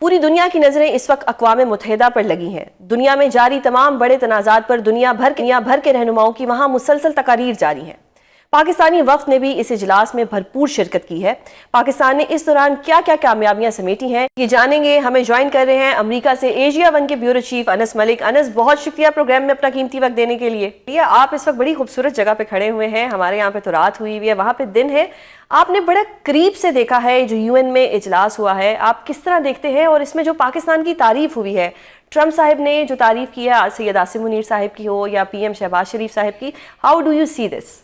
پوری دنیا کی نظریں اس وقت اقوام متحدہ پر لگی ہیں۔ دنیا میں جاری تمام بڑے تنازعات پر دنیا بھر کے رہنماؤں کی وہاں مسلسل تقاریر جاری ہیں۔ پاکستانی وفد نے بھی اس اجلاس میں بھرپور شرکت کی ہے۔ پاکستان نے اس دوران کیا کیا کامیابیاں سمیٹی ہیں، یہ جانیں گے۔ ہمیں جوائن کر رہے ہیں امریکہ سے ایشیا ون کے بیورو چیف انس ملک۔ انس، بہت شکریہ پروگرام میں اپنا قیمتی وقت دینے کے لیے۔ آپ اس وقت بڑی خوبصورت جگہ پہ کھڑے ہوئے ہیں، ہمارے یہاں پہ تو رات ہوئی ہوئی ہے، وہاں پہ دن ہے۔ آپ نے بڑا قریب سے دیکھا ہے جو UN میں اجلاس ہوا ہے، آپ کس طرح دیکھتے ہیں؟ اور اس میں جو پاکستان کی تعریف ہوئی ہے، ٹرمپ صاحب نے جو تعریف کی ہے، سید عاصم منیر صاحب کی ہو یا PM شہباز شریف صاحب کی، ہاؤ ڈو یو سی دس؟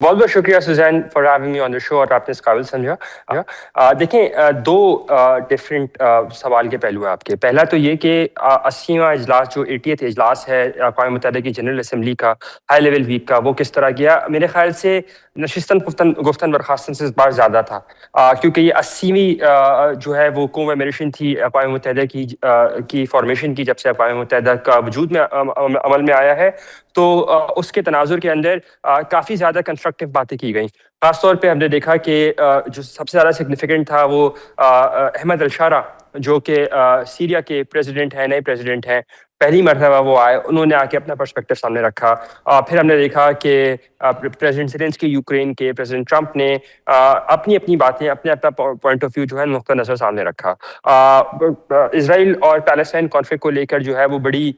بہت بہت شکریہ سوزین فار ہیونگ می آن دا شو، اور آپ نے اس قابل سمجھا۔ دیکھیں، دو ڈفرینٹ سوال کے پہلو ہیں آپ کے۔ پہلا تو یہ کہ 80واں اجلاس جو 80th اجلاس ہے اقوام متحدہ کی جنرل اسمبلی کا، ہائی لیول ویک کا، وہ کس طرح گیا؟ میرے خیال سے نشستن گفتن برخاستن سے اس بار زیادہ تھا، کیونکہ یہ 80ویں جو ہے وہ کومیموریشن تھی اقوام متحدہ کی فارمیشن کی، جب سے اقوام متحدہ کا وجود میں عمل میں آیا ہے۔ تو اس کے تناظر کے اندر کافی زیادہ کنسٹرکٹیو باتیں کی گئیں۔ خاص طور پہ ہم نے دیکھا کہ جو سب سے زیادہ سگنیفیکنٹ تھا وہ احمد الشارع، جو کہ سیریا کے پریزیڈنٹ ہیں، نئے پریزیڈنٹ ہیں، پہلی مرتبہ وہ آئے، انہوں نے آ کے اپنا پرسپیکٹو سامنے رکھا۔ پھر ہم نے دیکھا کہ پریزیڈنٹ زیلنسکی یوکرین کے، پریزیڈنٹ ٹرمپ نے اپنی باتیں، اپنا پوائنٹ آف ویو جو ہے نقطہ نظر سامنے رکھا۔ اسرائیل اور پیلسٹائن کانفلکٹ کو لے کر جو ہے وہ بڑی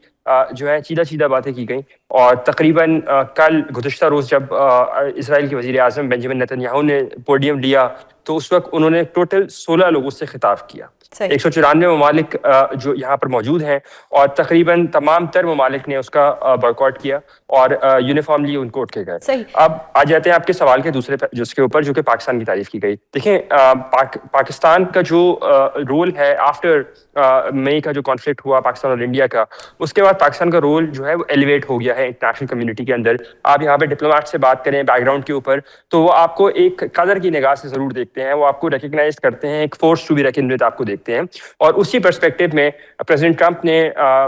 جو ہے چیدہ باتیں کی گئیں، اور تقریباً کل گزشتہ روز جب اسرائیل کے وزیر اعظم بنجامن نیتن یاہو نے پوڈیم لیا تو اس وقت انہوں نے ٹوٹل 16 لوگوں سے خطاب کیا۔ 194 ممالک جو یہاں پر موجود ہیں، اور تقریباً تمام تر ممالک نے اس کا بائیکاٹ کیا اور یونیفارملی ان کو اٹھ کے گئے۔ اب آ جاتے ہیں آپ کے سوال کے دوسرے جس کے اوپر، جو کہ پاکستان کی تعریف کی گئی۔ دیکھیں، پاکستان کا جو رول ہے آفٹر مئی کا جو کانفلکٹ ہوا پاکستان اور انڈیا کا، اس کے بعد پاکستان کا رول جو ہے وہ ایلیویٹ ہو گیا ہے انٹرنیشنل کمیونٹی کے اندر۔ آپ یہاں پہ ڈپلومیٹ سے بات کریں بیک گراؤنڈ کے اوپر، تو وہ آپ کو ایک قدر کی نگاہ سے ضرور دیکھتے ہیں، وہ آپ کو ریکگنائز کرتے ہیں، ایک force to be reckoned with آپ کو دیکھتے ہیں۔ اور اسی پرسپیکٹو میں پریزیڈنٹ ٹرمپ نے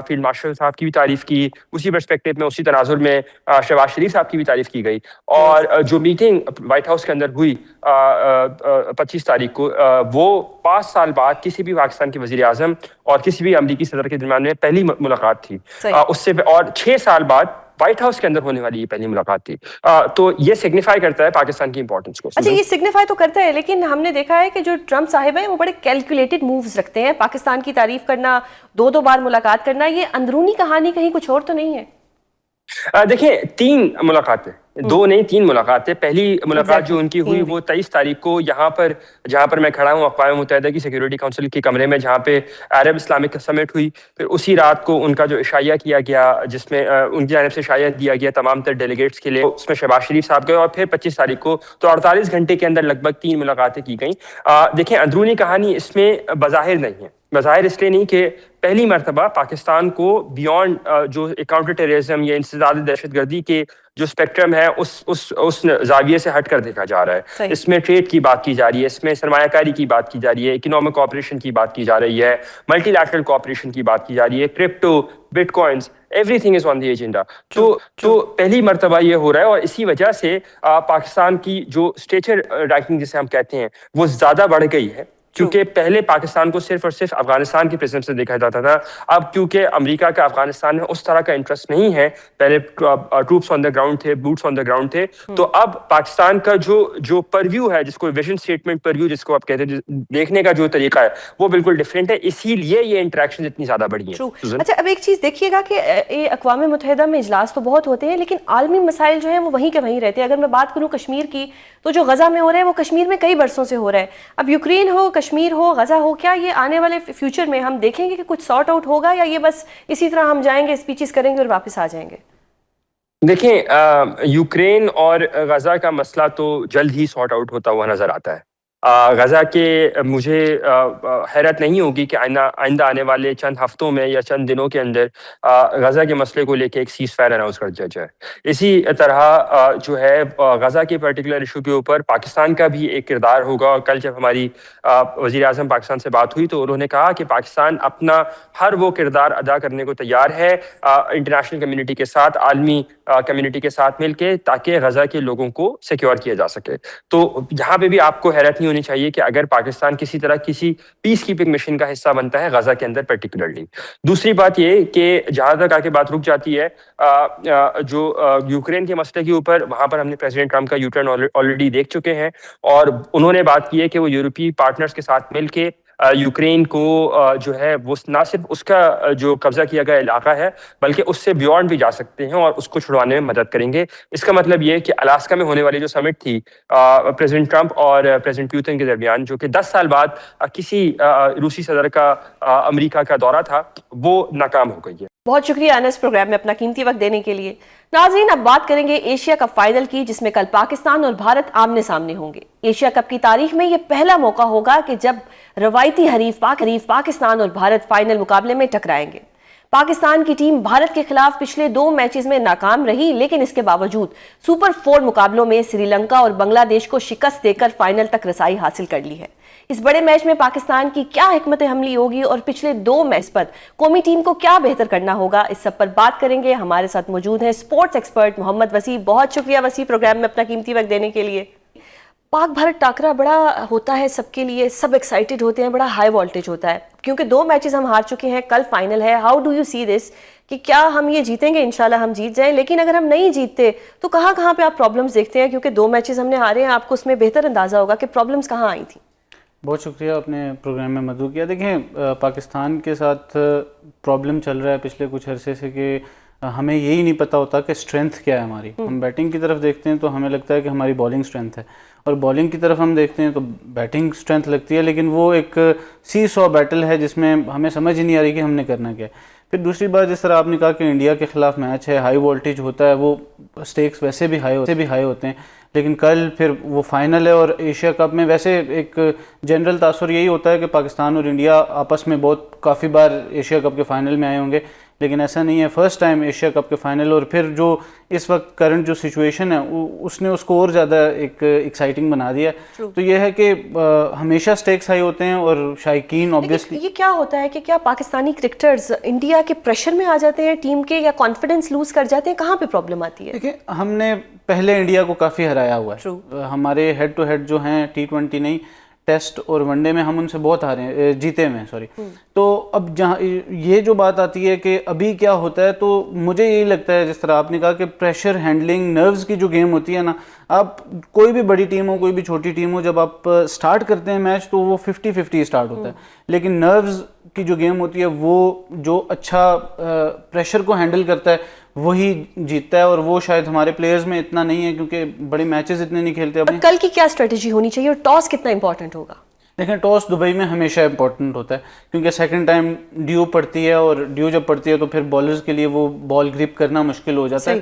فیلڈ مارشل صاحب کی بھی تعریف کی، اسی پرسپیکٹو میں اسی تناظر میں شہباز شریف صاحب کی بھی تعریف کی گئی۔ اور جو میٹنگ وائٹ ہاؤس کے اندر ہوئی 25 تاریخ کو، وہ 5 سال بعد کسی بھی پاکستان کے وزیر اعظم اور کسی بھی امریکی صدر کے درمیان میں پہلی ملاقات تھی، اس سے اور 6 سال بعد وائٹ ہاؤس کے اندر ہونے والی یہ پہلی ملاقات تھی۔ تو یہ سگنیفائی کرتا ہے پاکستان کی امپورٹنس کو۔ اچھا، یہ سگنیفائی تو کرتا ہے، لیکن ہم نے دیکھا ہے کہ جو ٹرمپ صاحب ہیں وہ بڑے کیلکولیٹڈ مووز رکھتے ہیں۔ پاکستان کی تعریف کرنا، دو بار ملاقات کرنا، یہ اندرونی کہانی کہیں کچھ اور تو نہیں ہے؟ دیکھیں، 3 ملاقاتیں، 2 نہیں 3 ملاقاتیں۔ پہلی ملاقات جو ان کی ہوئی وہ 23 تاریخ کو یہاں پر، جہاں پر میں کھڑا ہوں اقوام متحدہ کی سیکیورٹی کونسل کے کمرے میں، جہاں پہ عرب اسلامک سمٹ ہوئی۔ پھر اسی رات کو ان کا جو عشائیہ کیا گیا، جس میں ان کی جانب سے عشائیہ دیا گیا تمام تر ڈیلیگیٹس کے لیے، اس میں شہباز شریف صاحب گئے۔ اور پھر 25 تاریخ کو تو 48 گھنٹے کے اندر لگ بھگ 3 ملاقاتیں کی گئیں۔ دیکھیں، اندرونی کہانی اس میں بظاہر نہیں ہے، بظاہر اس لیے نہیں کہ پہلی مرتبہ پاکستان کو بیونڈ جو کاؤنٹر ٹیررزم یا انسداد دہشت گردی کے جو اسپیکٹرم ہے اس زاویے سے ہٹ کر دیکھا جا رہا ہے۔ اس میں ٹریڈ کی بات کی جا رہی ہے، اس میں سرمایہ کاری کی بات کی جا رہی ہے، اکنامک کوآپریشن کی بات کی جا رہی ہے، ملٹی لیٹرل کوآپریشن کی بات کی جا رہی ہے، crypto, but coins, every thing is on the agenda. تو پہلی مرتبہ یہ ہو رہا ہے، اور اسی وجہ سے پاکستان کی جو اسٹیچر رینکنگ جسے ہم کہتے ہیں وہ زیادہ بڑھ گئی ہے، کیونکہ پہلے پاکستان کو صرف اور صرف افغانستان کی پریزنس سے دیکھا جاتا تھا۔ اب کیونکہ امریکہ کا افغانستان میں اس طرح کا انٹرسٹ نہیں ہے، پہلے ٹروپس آن دا گراؤنڈ تھے، بوٹس آن دا گراؤنڈ تھے، تو اب پاکستان کا جو پرویو ہے، جس کو ویژن اسٹیٹمنٹ پرویو جس کو آپ کہتے ہیں، دیکھنے کا جو طریقہ ہے وہ بالکل ڈفرینٹ ہے، اسی لیے یہ انٹریکشن اتنی زیادہ بڑھی ہے۔ اچھا، اب ایک چیز دیکھیے گا کہ اقوام متحدہ میں اجلاس تو بہت ہوتے ہیں، لیکن عالمی مسائل جو ہیں وہ وہیں کے وہیں رہتے ہیں۔ اگر میں بات کروں کشمیر کی، تو جو غزہ میں ہو رہا ہے وہ کشمیر میں کئی برسوں سے ہو رہا ہے۔ اب یوکرین ہو، کشمیر ہو، غزہ ہو، کیا یہ آنے والے فیوچر میں ہم دیکھیں گے کہ کچھ سارٹ آؤٹ ہوگا، یا یہ بس اسی طرح ہم جائیں گے، اسپیچز کریں گے اور واپس آ جائیں گے؟ دیکھیں، یوکرین اور غزہ کا مسئلہ تو جلد ہی سارٹ آؤٹ ہوتا ہوا نظر آتا ہے۔ غزہ کے مجھے حیرت نہیں ہوگی کہ آئندہ آنے والے چند ہفتوں میں یا چند دنوں کے اندر غزہ کے مسئلے کو لے کے ایک سیز فائر اناؤنس کر دیا جائے۔ اسی طرح جو ہے غزہ کے پرٹیکولر ایشو کے اوپر پاکستان کا بھی ایک کردار ہوگا۔ اور کل جب ہماری وزیر اعظم پاکستان سے بات ہوئی تو انہوں نے کہا کہ پاکستان اپنا ہر وہ کردار ادا کرنے کو تیار ہے انٹرنیشنل کمیونٹی کے ساتھ، عالمی کمیونٹی کے ساتھ مل کے تاکہ غزہ کے لوگوں کو سیکیور کیا جا سکے. تو یہاں پہ بھی آپ کو حیرت نہیں ہونی چاہیے کہ اگر پاکستان کسی طرح کسی پیس کیپنگ مشن کا حصہ بنتا ہے غزہ کے اندر پرٹیکولرلی. دوسری بات یہ کہ جہاں تک آ کے بات رک جاتی ہے جو یوکرین کے مسئلے کے اوپر, وہاں پر ہم نے پریزیڈنٹ ٹرمپ کا یو ٹرن آلریڈی دیکھ چکے ہیں, اور انہوں نے بات کی ہے کہ وہ یورپی پارٹنرز کے ساتھ مل کے یوکرین کو جو ہے وہ نہ صرف اس کا جو قبضہ کیا گیا علاقہ ہے بلکہ اس سے بیونڈ بھی جا سکتے ہیں اور اس کو چھڑوانے میں مدد کریں گے. اس کا مطلب یہ کہ الاسکا میں ہونے والی جو سمٹ تھی پریزیڈنٹ ٹرمپ اور پریزیڈنٹ پیوٹن کے درمیان, جو کہ 10 سال بعد کسی روسی صدر کا امریکہ کا دورہ تھا, وہ ناکام ہو گئی ہے. بہت شکریہ انس پروگرام میں اپنا قیمتی وقت دینے کے لیے. ناظرین, اب بات کریں گے ایشیا کپ فائنل کی, جس میں کل پاکستان اور بھارت آمنے سامنے ہوں گے. ایشیا کپ کی تاریخ میں یہ پہلا موقع ہوگا کہ جب روایتی حریف پاکستان اور بھارت فائنل مقابلے میں ٹکرائیں گے. پاکستان کی ٹیم بھارت کے خلاف پچھلے 2 میچز میں ناکام رہی, لیکن اس کے باوجود سپر 4 مقابلوں میں سری لنکا اور بنگلہ دیش کو شکست دے کر فائنل تک رسائی حاصل کر لی ہے. اس بڑے میچ میں پاکستان کی کیا حکمت عملی ہوگی اور پچھلے 2 میچ پر قومی ٹیم کو کیا بہتر کرنا ہوگا, اس سب پر بات کریں گے. ہمارے ساتھ موجود ہیں سپورٹس ایکسپرٹ محمد وسیع. بہت شکریہ وسیع پروگرام میں اپنا قیمتی وقت دینے کے لیے. پاک بھارت ٹاکرا بڑا ہوتا ہے سب کے لیے, سب ایکسائٹڈ ہوتے ہیں, بڑا ہائی وولٹیج ہوتا ہے کیونکہ 2 میچز ہم ہار چکے ہیں, کل فائنل ہے. ہاؤ ڈو یو سی دس کہ کیا ہم یہ جیتیں گے؟ انشاءاللہ ہم جیت جائیں, لیکن اگر ہم نہیں جیتتے تو کہاں کہاں پہ آپ پرابلمز دیکھتے ہیں؟ کیونکہ 2 میچز ہم نے ہارے ہیں, آپ کو اس میں بہتر اندازہ ہوگا کہ پرابلمز کہاں آئی تھیں. بہت شکریہ آپ نے پروگرام میں مدعو کیا. دیکھیں, پاکستان کے ساتھ پرابلم چل رہا ہے پچھلے کچھ عرصے سے کہ ہمیں یہی نہیں پتہ ہوتا کہ اسٹرینتھ کیا ہے ہماری. ہم بیٹنگ کی طرف دیکھتے ہیں تو ہمیں لگتا ہے کہ ہماری بالنگ اسٹرینتھ ہے, اور بالنگ کی طرف ہم دیکھتے ہیں تو بیٹنگ اسٹرینتھ لگتی ہے, لیکن وہ ایک سی سو بیٹل ہے جس میں ہمیں سمجھ ہی نہیں آ رہی کہ ہم نے کرنا کیا ہے. پھر دوسری بات, جس طرح آپ نے کہا کہ انڈیا کے خلاف میچ ہے, ہائی وولٹیج ہوتا ہے, وہ سٹیکس ویسے بھی ہائی ہوتے ہیں, لیکن کل پھر وہ فائنل ہے. اور ایشیا کپ میں ویسے ایک جنرل تاثر یہی ہوتا ہے کہ پاکستان اور انڈیا آپس میں کافی بار ایشیا کپ کے فائنل میں آئے ہوں گے, لیکن ایسا نہیں ہے. فرسٹ ٹائم ایشیا کپ کے فائنل, اور پھر جو اس وقت کرنٹ جو سچویشن ہے اس نے اس کو اور زیادہ ایک ایکسائٹنگ بنا دیا. تو یہ ہے کہ ہمیشہ سٹیکس ہائی ہوتے ہیں, اور شائقین آبویسلی. یہ کیا ہوتا ہے کہ کیا پاکستانی کرکٹرز انڈیا کے پریشر میں آ جاتے ہیں ٹیم کے, یا کانفیڈنس لوز کر جاتے ہیں؟ کہاں پہ پرابلم آتی ہے؟ دیکھیں, ہم نے پہلے انڈیا کو کافی ہرایا ہوا ہے. ہمارے ہیڈ ٹو ہیڈ جو ہیں T20 نہیں, ٹیسٹ اور ون ڈے میں ہم ان سے بہت جیتے ہیں سوری. تو اب جہاں یہ جو بات آتی ہے کہ ابھی کیا ہوتا ہے, تو مجھے یہی لگتا ہے جس طرح آپ نے کہا کہ پریشر ہینڈلنگ, نروز کی جو گیم ہوتی ہے نا, آپ کوئی بھی بڑی ٹیم ہو کوئی بھی چھوٹی ٹیم ہو, جب آپ سٹارٹ کرتے ہیں میچ تو وہ 50-50 سٹارٹ ہوتا ہے, لیکن نروز کی جو گیم ہوتی ہے وہ جو اچھا پریشر کو ہینڈل کرتا ہے وہی جیتتا ہے. اور وہ شاید ہمارے پلیئرز میں اتنا نہیں ہے کیونکہ بڑے میچز اتنے نہیں کھیلتے. کل کی کیا اسٹریٹجی ہونی چاہیے اور ٹاس کتنا امپورٹنٹ ہوگا؟ دیکھیں, ٹاس دبئی میں ہمیشہ امپورٹنٹ ہوتا ہے کیونکہ سیکنڈ ٹائم ڈیو پڑتی ہے, اور ڈیو جب پڑتی ہے تو پھر بالرز کے لیے وہ بال گرپ کرنا مشکل ہو جاتا ہے.